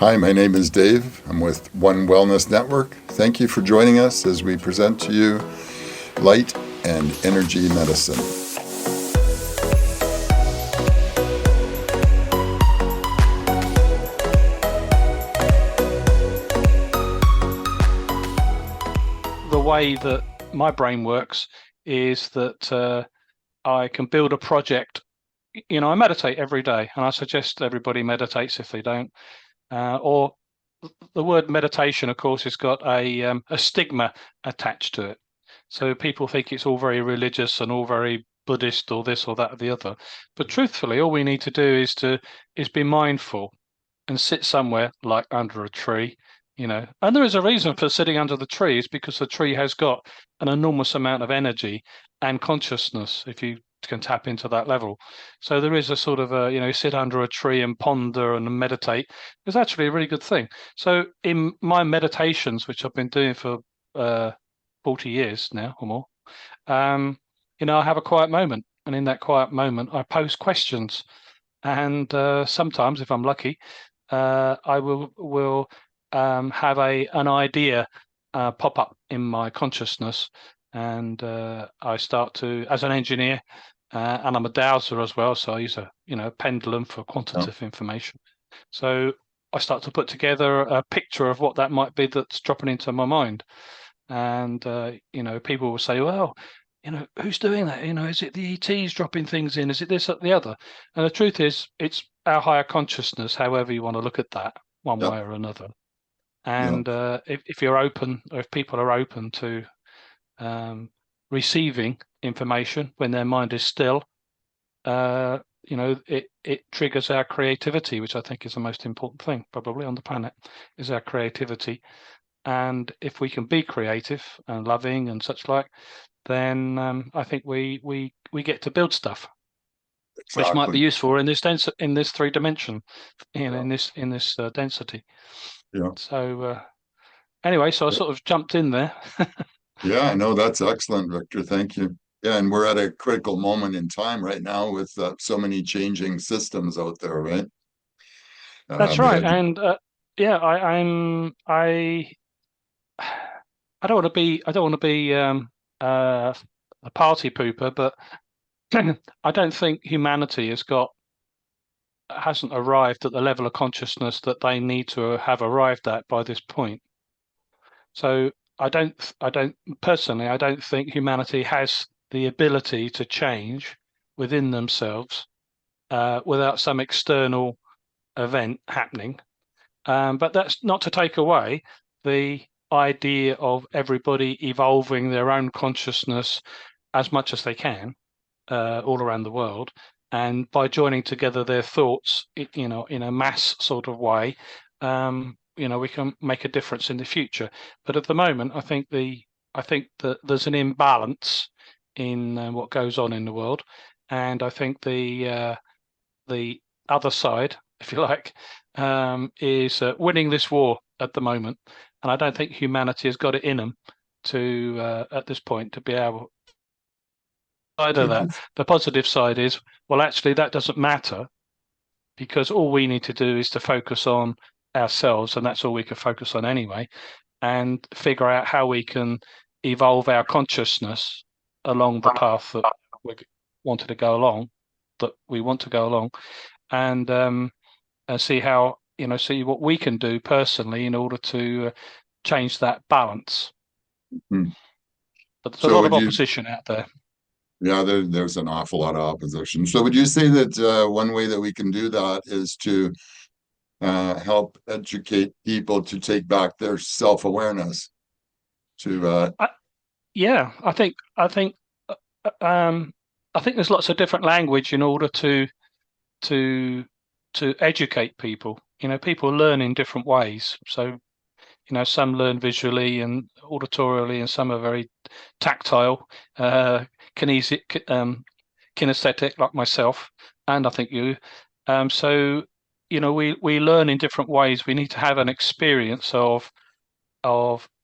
Hi, my name is Dave. I'm with One Wellness Network. Thank you for joining us as we present to you light and energy medicine. The way that my brain works is that I can build a project. I meditate every day, and I suggest everybody meditates if they don't. Or the word meditation, of course, has got a stigma attached to it. So people think it's all very religious and all very Buddhist or this or that or the other. But truthfully, all we need to do is be mindful and sit somewhere like under a tree, And there is a reason for sitting under the tree is because the tree has got an enormous amount of energy and consciousness if you can tap into that level. So there is a sort of sit under a tree and ponder and meditate is actually a really good thing. So in my meditations, which I've been doing for 40 years now or more, I have a quiet moment. And in that quiet moment, I pose questions. And sometimes, if I'm lucky, I will have an idea pop up in my consciousness, and I start to, as an engineer, and I'm a dowser as well, so I use a pendulum for Yeah. quantitative information. So I start to put together a picture of what that might be that's dropping into my mind, and people will say, well, who's doing that? Is it the ETs dropping things in? Is it this or the other? And the truth is, it's our higher consciousness, however you want to look at that, one Yep. way or another. Yeah. And if you're open, or if people are open to receiving information when their mind is still, it triggers our creativity, which I think is the most important thing probably on the planet, is our creativity. And if we can be creative and loving and such like, then I think we get to build stuff which might be Exactly. useful in this 3 dimension, Yeah. in this density. Yeah. So anyway, so I sort of jumped in there. Yeah, no, that's excellent, Victor. Thank you. Yeah, and we're at a critical moment in time right now with so many changing systems out there, right? That's The right, and yeah, I don't want to be a party pooper, but I don't think humanity hasn't arrived at the level of consciousness that they need to have arrived at by this point. So I don't personally, I don't think humanity has the ability to change within themselves without some external event happening. But that's not to take away the idea of everybody evolving their own consciousness as much as they can all around the world. And by joining together their thoughts, in a mass sort of way, we can make a difference in the future. But at the moment, I think that there's an imbalance in what goes on in the world, and I think the other side, if you like, is winning this war at the moment. And I don't think humanity has got it in them to at this point to be able side of that. The positive side is, well, actually, that doesn't matter because all we need to do is to focus on ourselves, and that's all we can focus on anyway, and figure out how we can evolve our consciousness along the path that we wanted to go along, that we want to go along, and see how see what we can do personally in order to change that balance. Mhm. But there's a So lot of would you, opposition out there. yeah, there's an awful lot of opposition. So would you say that one way that we can do that is to help educate people to take back their self-awareness to I, yeah, uh, um, I think there's lots of different language in order to to educate people. People learn in different ways. So some learn visually and auditorially, and some are very tactile, kinesic, kinesthetic, like myself, and I think you. So we learn in different ways. We need to have an experience of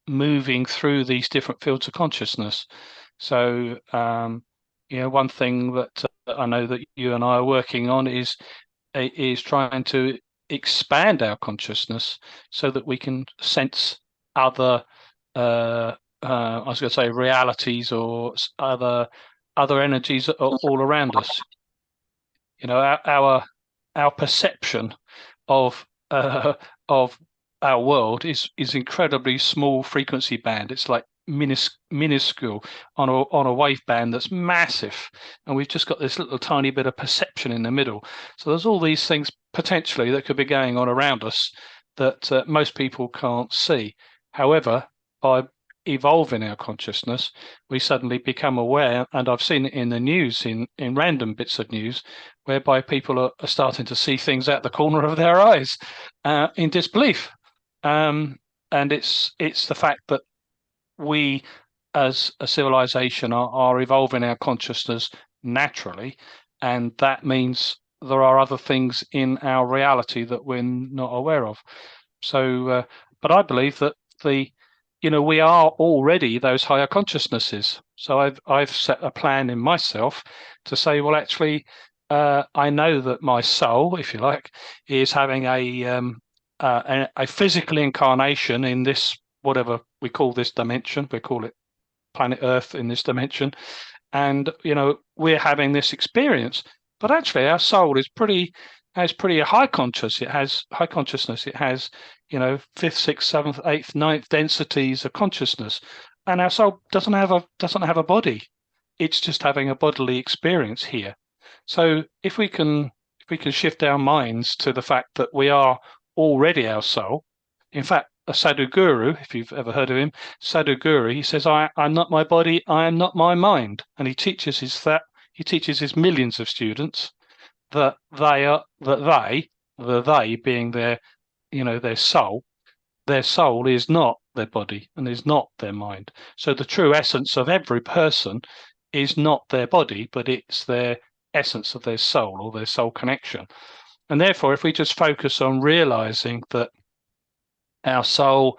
moving through these different fields of consciousness. So one thing that I know that you and I are working on is trying to expand our consciousness so that we can sense other, I was going to say realities or other energies that are all around us. Our perception of of our world is incredibly small frequency band. It's like minuscule on a wave band that's massive, and we've just got this little tiny bit of perception in the middle. So there's all these things potentially that could be going on around us that most people can't see. However, by evolving our consciousness, we suddenly become aware, and I've seen it in the news, in random bits of news, whereby people are starting to see things out the corner of their eyes in disbelief. And it's the fact that we, as a civilization, are evolving our consciousness naturally, and that means there are other things in our reality that we're not aware of. So, but I believe that we are already those higher consciousnesses. So I've set a plan in myself to say, well, actually, I know that my soul, if you like, is having a physical incarnation in this, whatever we call this dimension. We call it planet Earth in this dimension, and we're having this experience. But actually, our soul has pretty high conscious. It has high consciousness. It has fifth, sixth, seventh, eighth, ninth densities of consciousness, and our soul doesn't have a body. It's just having a bodily experience here. So if we can shift our minds to the fact that we are already our soul. In fact, a Sadhguru, if you've ever heard of him, Sadhguru, he says, I'm not my body, I am not my mind. And he teaches his millions of students that they being their soul is not their body and is not their mind. So the true essence of every person is not their body, but it's their essence of their soul or their soul connection. And therefore, if we just focus on realizing that our soul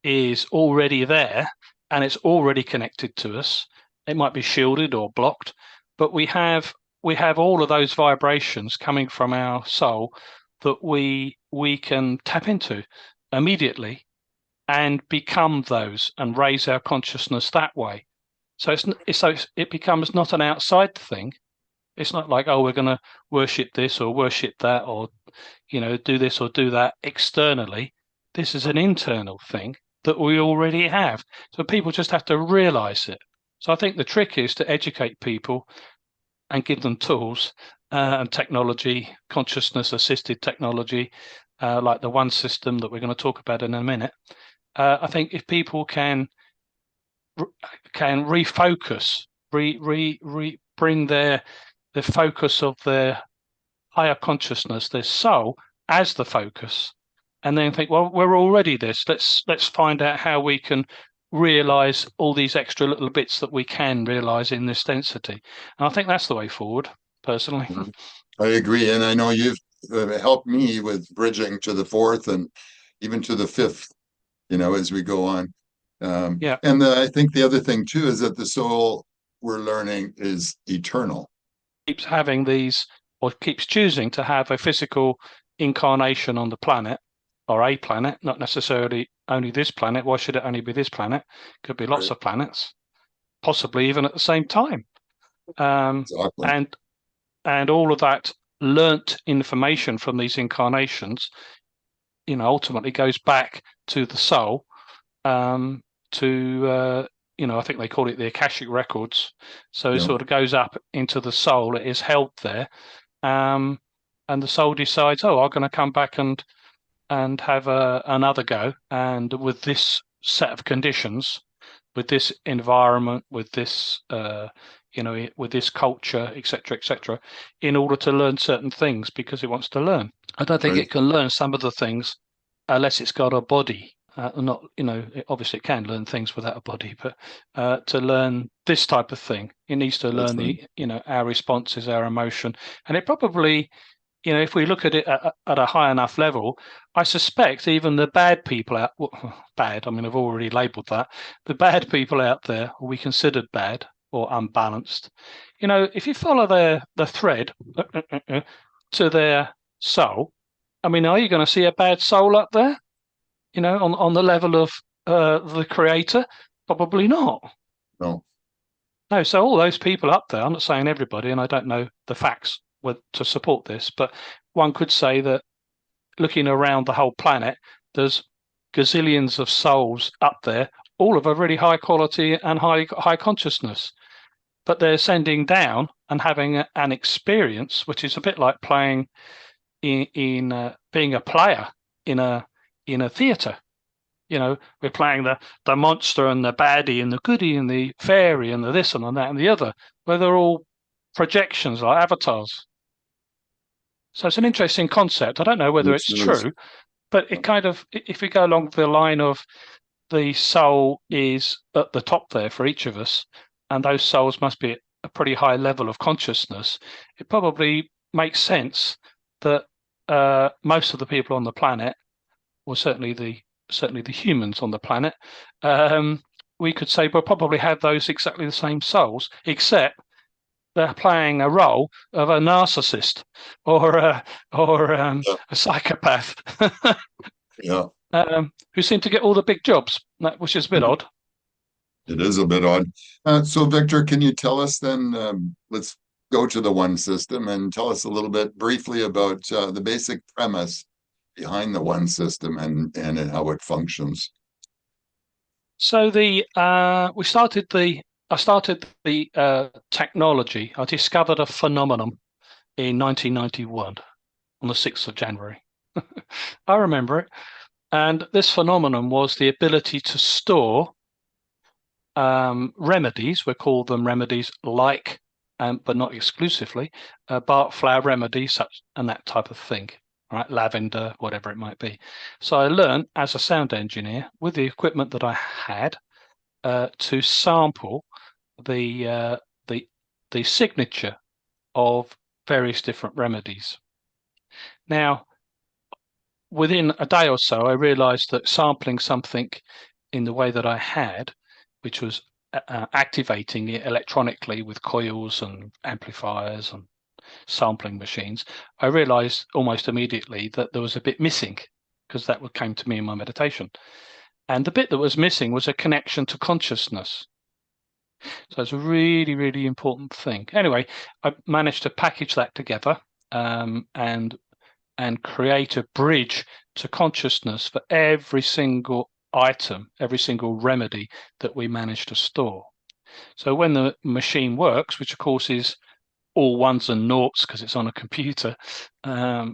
is already there and it's already connected to us, it might be shielded or blocked, but we have all of those vibrations coming from our soul that we can tap into immediately and become those and raise our consciousness that way. So it becomes not an outside thing. It's not like, oh, we're going to worship this or worship that or do this or do that externally. This is an internal thing that we already have. So people just have to realize it. So I think the trick is to educate people and give them tools and technology, consciousness assisted technology, like the one system that we're going to talk about in a minute. I think if people can refocus, bring the focus of their higher consciousness, their soul, as the focus, and then think, well, we're already this. Let's find out how we can realize all these extra little bits that we can realize in this density. And I think that's the way forward, personally. I agree, and I know you've helped me with bridging to the fourth and even to the fifth, as we go on. Yeah. And I think the other thing too is that the soul we're learning is eternal. Keeps having these, or keeps choosing to have a physical incarnation on the planet, or a planet, not necessarily only this planet. Why should it only be this planet? Could be lots of planets, possibly even at the same time. Exactly. And all of that learnt information from these incarnations, ultimately goes back to the soul, I think they call it the Akashic records. So it sort of goes up into the soul. It is held there, and the soul decides, oh, I'm going to come back and have another go, and with this set of conditions, with this environment, with this with this culture, etc., in order to learn certain things because it wants to learn. I don't think it can learn some of the things unless it's got a body. Not, obviously it can learn things without a body, but to learn this type of thing, it needs to learn our responses, our emotion, and it probably, if we look at it at a high enough level, I suspect even the bad people I've already labelled that, the bad people out there will be considered bad or unbalanced. If you follow the thread to their soul, I mean, are you going to see a bad soul up there? On the level of the creator? Probably not. No. No, so all those people up there, I'm not saying everybody, and I don't know the facts to support this, but one could say that looking around the whole planet, there's gazillions of souls up there, all of a really high quality and high consciousness. But they're sending down and having an experience, which is a bit like playing in being a player in a theatre. We're playing the monster and the baddie and the goodie and the fairy and the this and the that and the other, where they're all projections like avatars. So it's an interesting concept. I don't know whether Yes, it's it is. true, but it kind of, if we go along the line of the soul is at the top there for each of us, and those souls must be at a pretty high level of consciousness, it probably makes sense that most of the people on the planet, or certainly the humans on the planet, we could say will probably have those exactly the same souls, except they're playing a role of a narcissist or Yeah. a psychopath Yeah. who seem to get all the big jobs, which is a bit odd. It is a bit odd. So, Victor, can you tell us then? Let's go to the one system and tell us a little bit briefly about the basic premise behind the one system and how it functions. So I started the technology. I discovered a phenomenon in 1991 on the 6th of January. I remember it. And this phenomenon was the ability to store remedies. We call them remedies like, but not exclusively, Bach flower remedies, such and that type of thing, right? Lavender, whatever it might be. So I learned as a sound engineer with the equipment that I had to sample the the signature of various different remedies. Now, within a day or so, I realized that sampling something in the way that I had, which was activating it electronically with coils and amplifiers and sampling machines, I realized almost immediately that there was a bit missing, because that came to me in my meditation. And the bit that was missing was a connection to consciousness. So it's a really, really important thing. Anyway, I managed to package that together and create a bridge to consciousness for every single item, every single remedy that we manage to store. So when the machine works, which of course is all ones and noughts because it's on a computer, a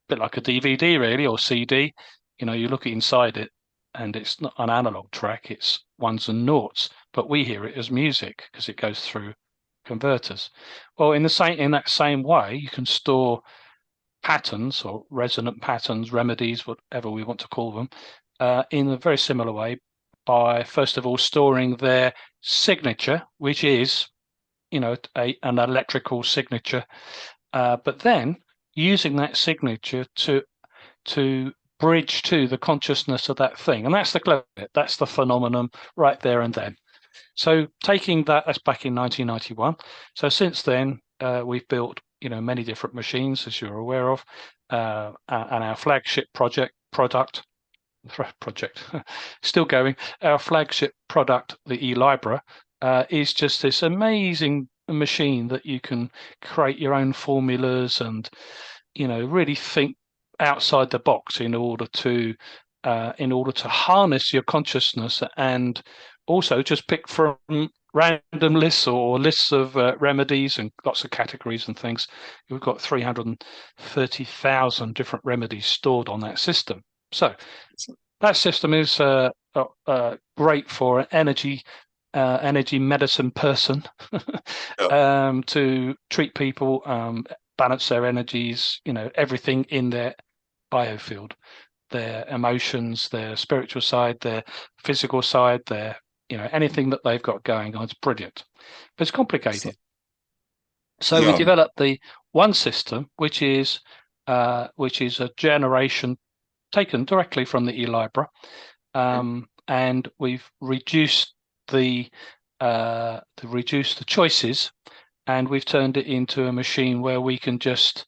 bit like a DVD really, or CD, you look inside it and it's not an analog track, it's ones and noughts, but we hear it as music because it goes through converters. Well, in that same way, you can store patterns or resonant patterns, remedies, whatever we want to call them, in a very similar way by first of all storing their signature, which is, an electrical signature, but then using that signature to bridge to the consciousness of that thing. And that's the clever bit. That's the phenomenon right there and then. So taking that's back in 1991. So since then, we've built, many different machines, as you're aware of, and our flagship product, still going. Our flagship product, the eLibra, is just this amazing machine that you can create your own formulas and, really think outside the box in order to harness your consciousness and also just pick from random lists or lists of remedies and lots of categories and things. We've got 330,000 different remedies stored on that system. So that system is great for an energy medicine person to treat people, balance their energies, everything in their biofield, their emotions, their spiritual side, their physical side, their anything that they've got going on. It's brilliant, but it's complicated. So we developed the one system, which is a generation taken directly from the eLibra, and we've reduced the choices, and we've turned it into a machine where we can just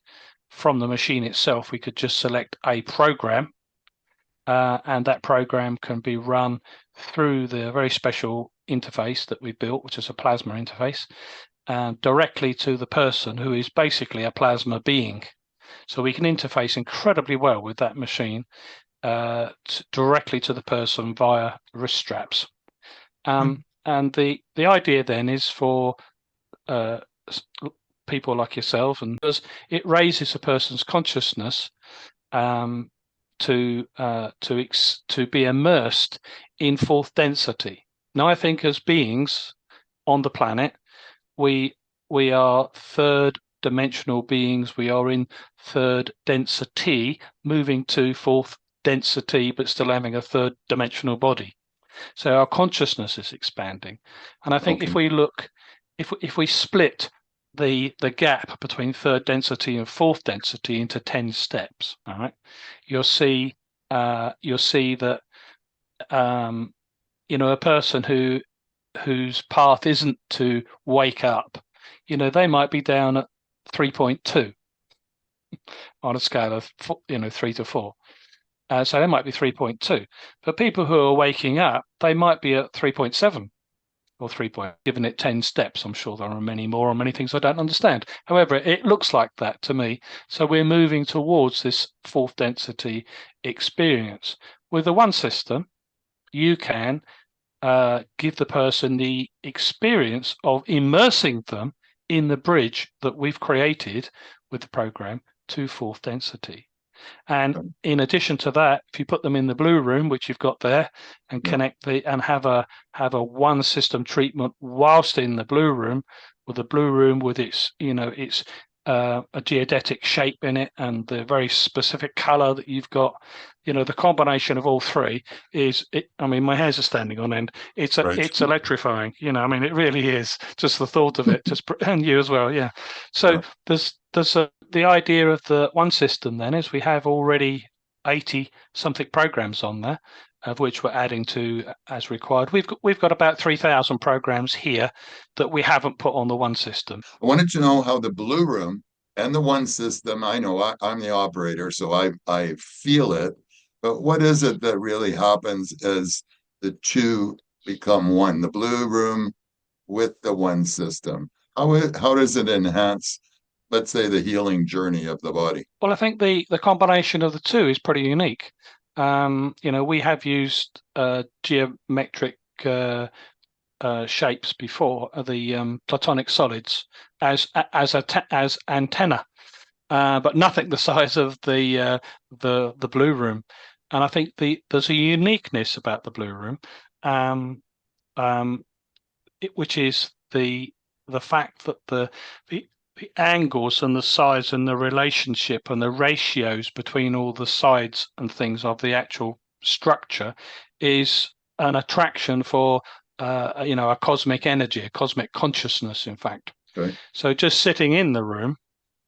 from the machine itself, we could just select a program, and that program can be run through the very special interface that we built, which is a plasma interface, directly to the person, who is basically a plasma being. So we can interface incredibly well with that machine directly to the person via wrist straps. And the idea then is for people like yourself, and it raises a person's consciousness to be immersed in fourth density. Now, I think as beings on the planet, we are third dimensional beings. We are in third density, moving to fourth density, but still having a third dimensional body. So our consciousness is expanding. And I think if we look, if we split the gap between third density and fourth density into 10 steps, all right, you'll see that a person whose path isn't to wake up, they might be down at 3.2 on a scale of 3 to 4. So they might be 3.2. For people who are waking up, they might be at 3.7 or 3. Given it 10 steps. I'm sure there are many more or many things I don't understand. However, it looks like that to me. So we're moving towards this fourth density experience. With the one system, you can give the person the experience of immersing them in the bridge that we've created with the program to fourth density. And in addition to that, if you put them in the blue room, which you've got there, and connect and have a one system treatment whilst in the blue room, with its a geodetic shape in it and the very specific color that you've got, the combination of all three is it. I mean, my hairs are standing on end. It's electrifying. It really is. Just the thought of it, and you as well. Yeah. So there's the idea of the one system then is we have already 80 something programs on there, of which we're adding to as required. We've got about 3,000 programs here that we haven't put on the one system. I wanted to know how the blue room and the one system, I know I'm the operator, so I feel it, but what is it that really happens as the two become one, the blue room with the one system? How does it enhance, let's say, the healing journey of the body? Well, I think the combination of the two is pretty unique. We have used geometric shapes before, the platonic solids as antenna, but nothing the size of the blue room. And I think there's a uniqueness about the blue room, which is the fact that the angles and the size and the relationship and the ratios between all the sides and things of the actual structure is an attraction for a cosmic energy, a cosmic consciousness, in fact. Okay. So just sitting in the room,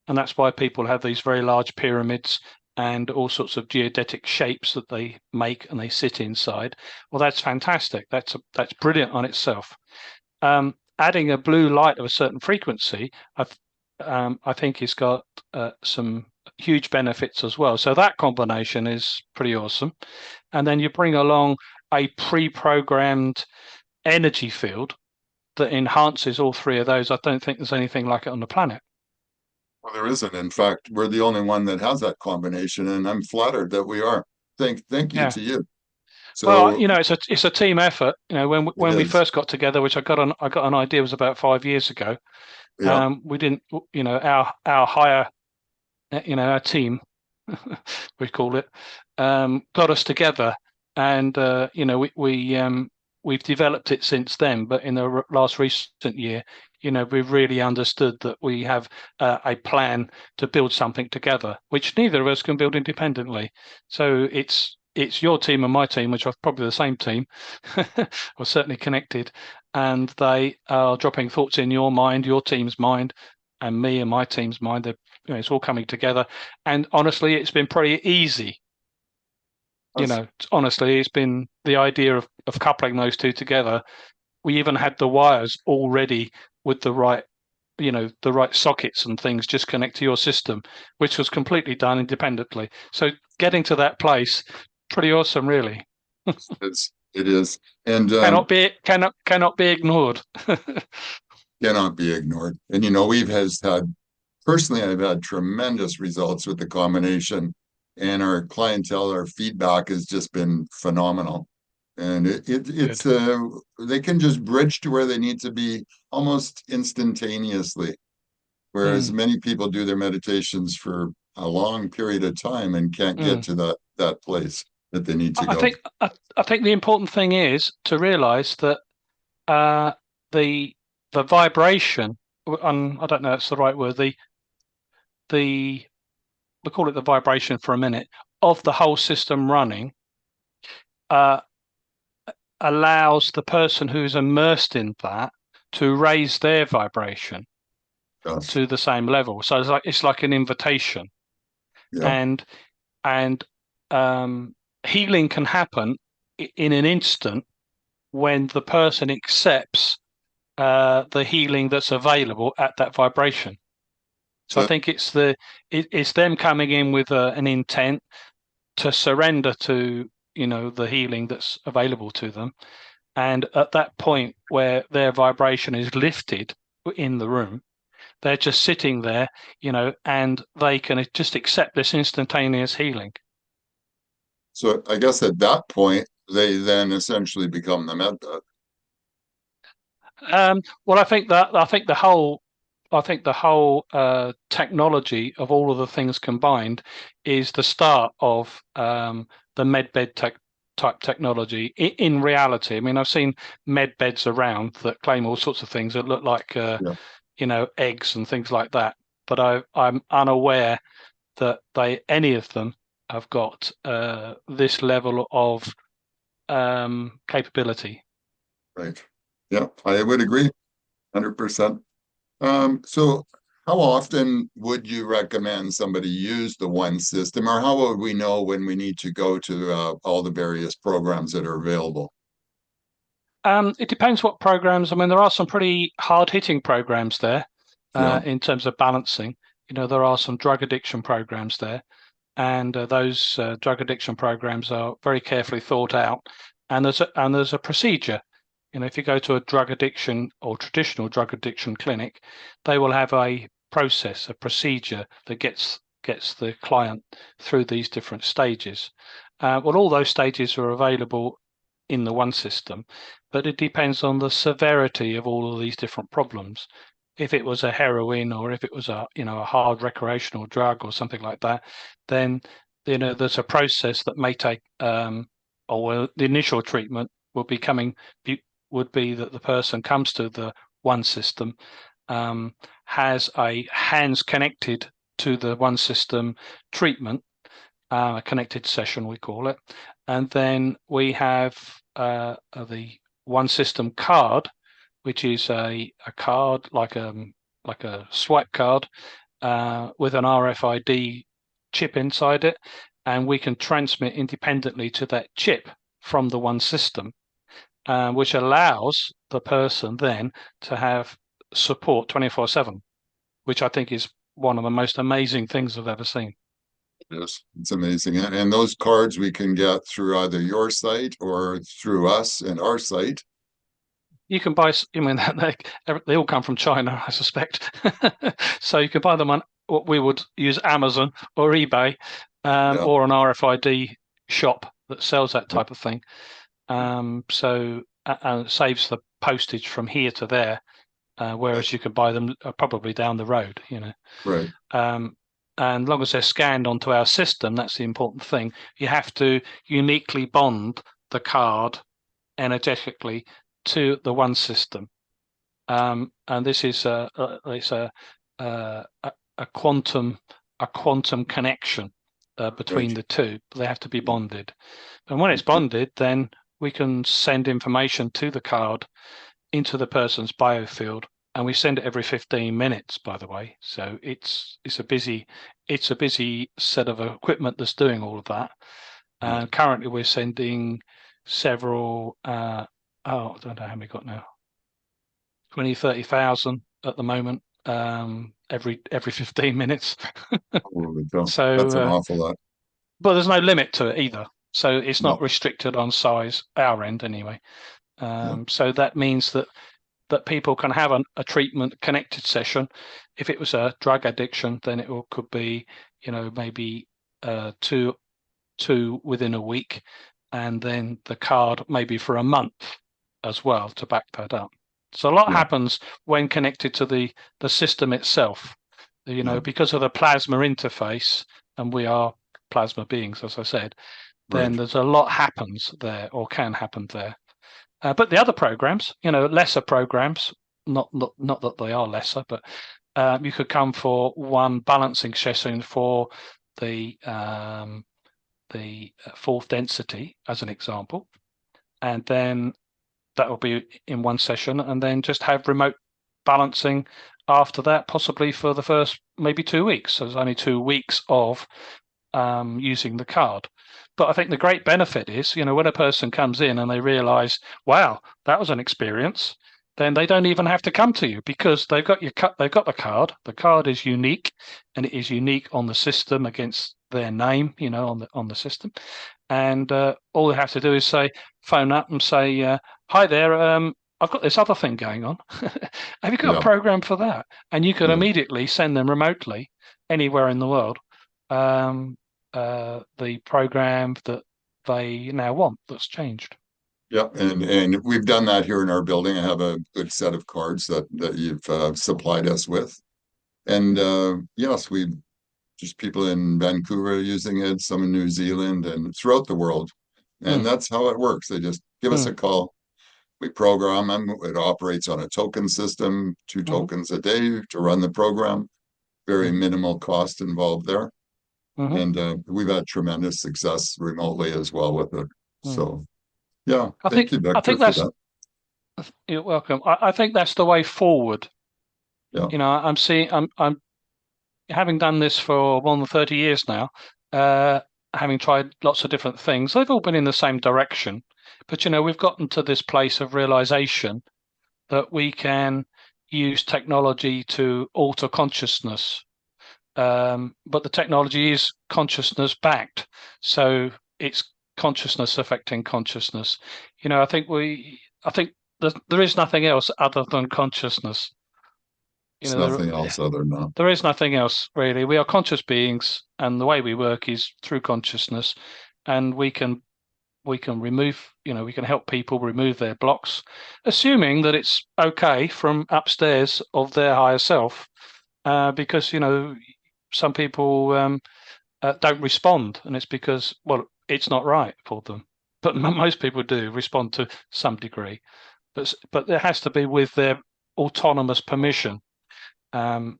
and that's why people have these very large pyramids and all sorts of geodetic shapes that they make and they sit inside. Well, that's fantastic. That's brilliant on itself. Adding a blue light of a certain frequency, I think it's got some huge benefits as well. So that combination is pretty awesome. And then you bring along a pre-programmed energy field that enhances all three of those. I don't think there's anything like it on the planet. Well, there isn't. In fact, we're the only one that has that combination, and I'm flattered that we are. Thank you to you. So, well, it's a team effort. When we first got together, which I got an idea was about 5 years ago. Yeah. We didn't, our higher, our team, we call it, got us together, and we've developed it since then. But in the last recent year, we've really understood that we have a plan to build something together, which neither of us can build independently. So it's your team and my team, which are probably the same team, or certainly connected, and they are dropping thoughts in your mind, your team's mind, and me and my team's mind. It's all coming together, and honestly, it's been pretty easy. Honestly, it's been the idea of coupling those two together. We even had the wires already with the right the right sockets and things just connect to your system, which was completely done independently. So getting to that place, pretty awesome, really. It is, and Cannot be ignored. cannot be ignored. And we've has had personally, I've had tremendous results with the combination, and our clientele, our feedback has just been phenomenal. And it's Good. they can just bridge to where they need to be almost instantaneously, whereas Mm, many people do their meditations for a long period of time and can't get mm. to that place that they need to I go. think I think the important thing is to realise that uh, the the vibration, I don't know if it's the right word, the we'll call it the vibration for a minute, of the whole system running, uh, allows the person who's immersed in that to raise their vibration Yes. to the same level. So it's like an invitation, Yeah. and and healing can happen in an instant when the person accepts the healing that's available at that vibration. So I So think it's them coming in with an intent to surrender to the healing that's available to them, and at that point where their vibration is lifted in the room, they're just sitting there, and they can just accept this instantaneous healing. so I guess at that point they then essentially become the med bed. Well, I think the whole technology of all of the things combined is the start of the medbed type technology. In reality, I mean, I've seen med beds around that claim all sorts of things that look like Yeah. eggs and things like that, but I'm unaware that any of them have got this level of capability. Right. Yeah, I would agree, 100%. So how often would you recommend somebody use the one system, or how would we know when we need to go to all the various programs that are available? It depends what programs. I mean, there are some pretty hard-hitting programs there Yeah. in terms of balancing. There are some drug addiction programs there, and those drug addiction programs are very carefully thought out. And there's a procedure. If you go to a drug addiction or traditional drug addiction clinic, they will have a process, a procedure that gets the client through these different stages. Well, all those stages are available in the one system, but it depends on the severity of all of these different problems. If it was a heroin, or if it was a hard recreational drug or something like that, then there's a process that may take or the initial treatment will be coming would be that the person comes to the one system, um, has a hands connected to the one system treatment, a connected session we call it, and then we have the one system card, which is a card like a swipe card with an RFID chip inside it, and we can transmit independently to that chip from the one system, which allows the person then to have support 24/7, which I think is one of the most amazing things I've ever seen. Yes, it's amazing. And those cards we can get through either your site or through us and our site. You can buy, I mean, they all come from China, I suspect. So you can buy them on what we would use Amazon or eBay, Yeah. or an RFID shop that sells that Yeah. type of thing. And it saves the postage from here to there, Right. whereas you could buy them probably down the road. Right. Um, and as long as they're scanned onto our system, that's the important thing. You have to uniquely bond the card energetically to the one system, and this is it's a quantum connection between Right. the two. They have to be bonded, and when it's bonded, then we can send information to the card into the person's biofield, and we send it every 15 minutes, by the way. So it's a busy set of equipment that's doing all of that. And currently we're sending several I don't know how many got now, 20, 30,000 at the moment, every 15 minutes. Holy cow. So, That's an awful lot. but there's no limit to it either. So it's not No. restricted on size, our end anyway. Yeah. So that means that people can have a treatment connected session. If it was a drug addiction, then could be, maybe two within a week, and then the card maybe for a month as well to back that up. So a lot Yeah. happens when connected to the system itself, Yeah. because of the plasma interface, and we are plasma beings, as I said, then Right. there's a lot happens there or can happen there. But the other programs, lesser programs, not that they are lesser, but you could come for one balancing session for the fourth density, as an example, and then that will be in one session, and then just have remote balancing after that, possibly for the first maybe 2 weeks. So there's only 2 weeks of using the card. But I think the great benefit is, when a person comes in and they realize, wow, that was an experience, then they don't even have to come to you, because they've got they've got the card. The card is unique, and it is unique on the system against their name, on the system. And all they have to do is phone up and say, hi there, I've got this other thing going on. Have you got a Yeah. program for that? And you can Yeah. immediately send them remotely anywhere in the world the program that they now want that's changed. Yeah. And we've done that here in our building. I have a good set of cards that you've supplied us with. And yes, we just people in Vancouver using it, some in New Zealand and throughout the world. And Mm, that's how it works. They just give us mm, a call. We program them. It operates on a token system, two mm-hmm, tokens a day to run the program. Very mm-hmm, minimal cost involved there. mm-hmm, And we've had tremendous success remotely as well with it. mm. So yeah, I thank think you, I Victor, think for that's that. You're welcome. I think that's the way forward. Yeah. I'm having done this for more than 30 years now, uh, having tried lots of different things. They've all been in the same direction, but we've gotten to this place of realization that we can use technology to alter consciousness. But the technology is consciousness backed, so it's consciousness affecting consciousness. I think there is nothing else other than consciousness. It's There nothing else other than that. there is nothing else really. We are conscious beings, and the way we work is through consciousness, and we can remove, we can help people remove their blocks, assuming that it's okay from upstairs of their higher self, because some people don't respond, and it's because, well, it's not right for them. But most people do respond to some degree, but there has to be with their autonomous permission. Um,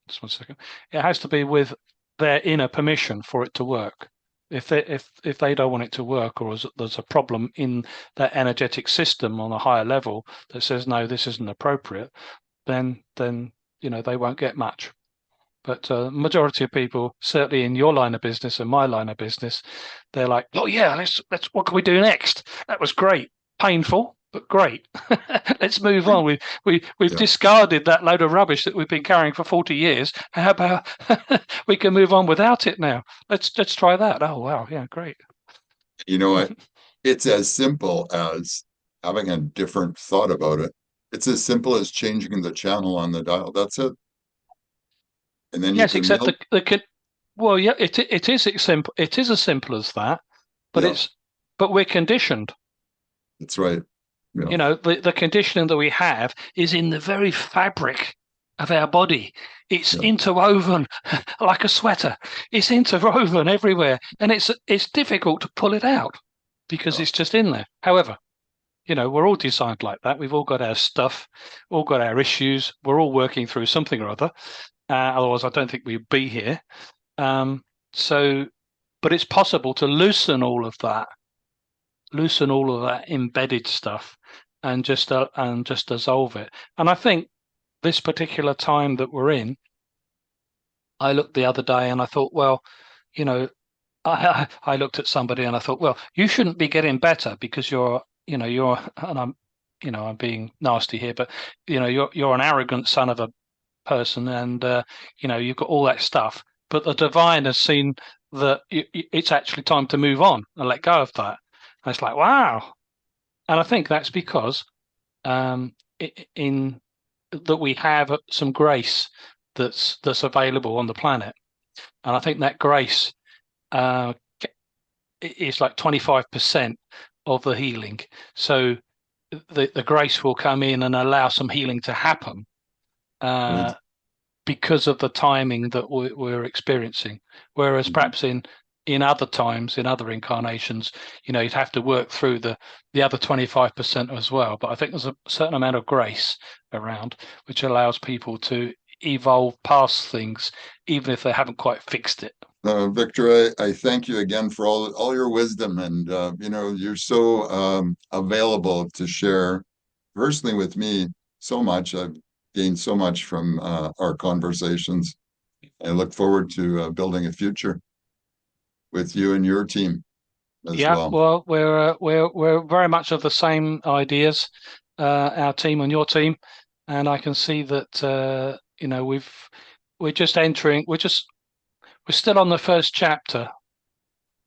just one second. It has to be with their inner permission for it to work. If they don't want it to work, or there's a problem in that energetic system on a higher level that says no, this isn't appropriate, then they won't get much. But majority of people, certainly in your line of business and my line of business, they're like, oh yeah, let's what can we do next? That was great, painful, but great. Let's move We, on. We've yeah. discarded that load of rubbish that we've been carrying for 40 years. How about we can move on without it now? Let's try that. Oh wow, yeah, great. You know what? It's as simple as having a different thought about it. It's as simple as changing the channel on the dial. That's it. And then you Yes, can except melt. well, yeah, it is simple. It is as simple as that, but Yeah, we're conditioned. that's right. Yeah, The conditioning that we have is in the very fabric of our body. It's yeah, interwoven like a sweater. It's interwoven everywhere, and it's difficult to pull it out because yeah. it's just in there. However, we're all designed like that. We've all got our stuff, all got our issues. We're all working through something or other. Otherwise, I don't think we'd be here. Um, so, but it's possible to loosen all of that embedded stuff, and just dissolve it. And I think this particular time that we're in, I looked the other day and I thought, well, you know, I looked at somebody and I thought, well, you shouldn't be getting better because you're, and I'm being nasty here, but you're an arrogant son of a person, and you've got all that stuff. But the divine has seen that it's actually time to move on and let go of that. And it's like, wow. And I think that's because in that we have some grace that's available on the planet, and I think that grace is like 25% of the healing. So the grace will come in and allow some healing to happen Right. because of the timing that we're experiencing. Whereas perhaps in other times, in other incarnations, you'd have to work through the other 25% as well. But I think there's a certain amount of grace around, which allows people to evolve past things, even if they haven't quite fixed it. Victor, I thank you again for all your wisdom, and you're so available to share personally with me so much. I've gained so much from our conversations. I look forward to building a future with you and your team as Yeah, well. well, we're very much of the same ideas, our team and your team, and I can see that we're just entering. We're still on the first chapter,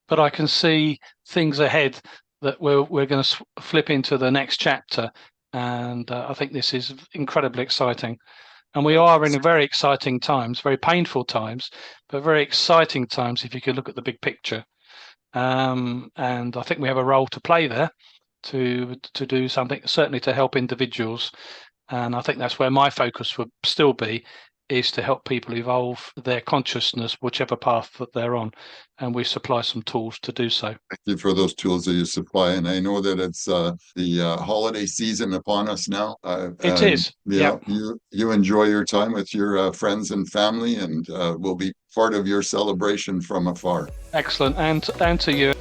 but I can see things ahead that we're going to flip into the next chapter, and I think this is incredibly exciting. And we are in very exciting times, very painful times, but very exciting times if you could look at the big picture. And I think we have a role to play there to do something, certainly to help individuals. And I think that's where my focus would still be, is to help people evolve their consciousness, whichever path that they're on. And we supply some tools to do so. Thank you for those tools that you supply. And I know that it's the holiday season upon us now. It is. Yeah, you enjoy your time with your friends and family, and we'll be part of your celebration from afar. Excellent. And to you.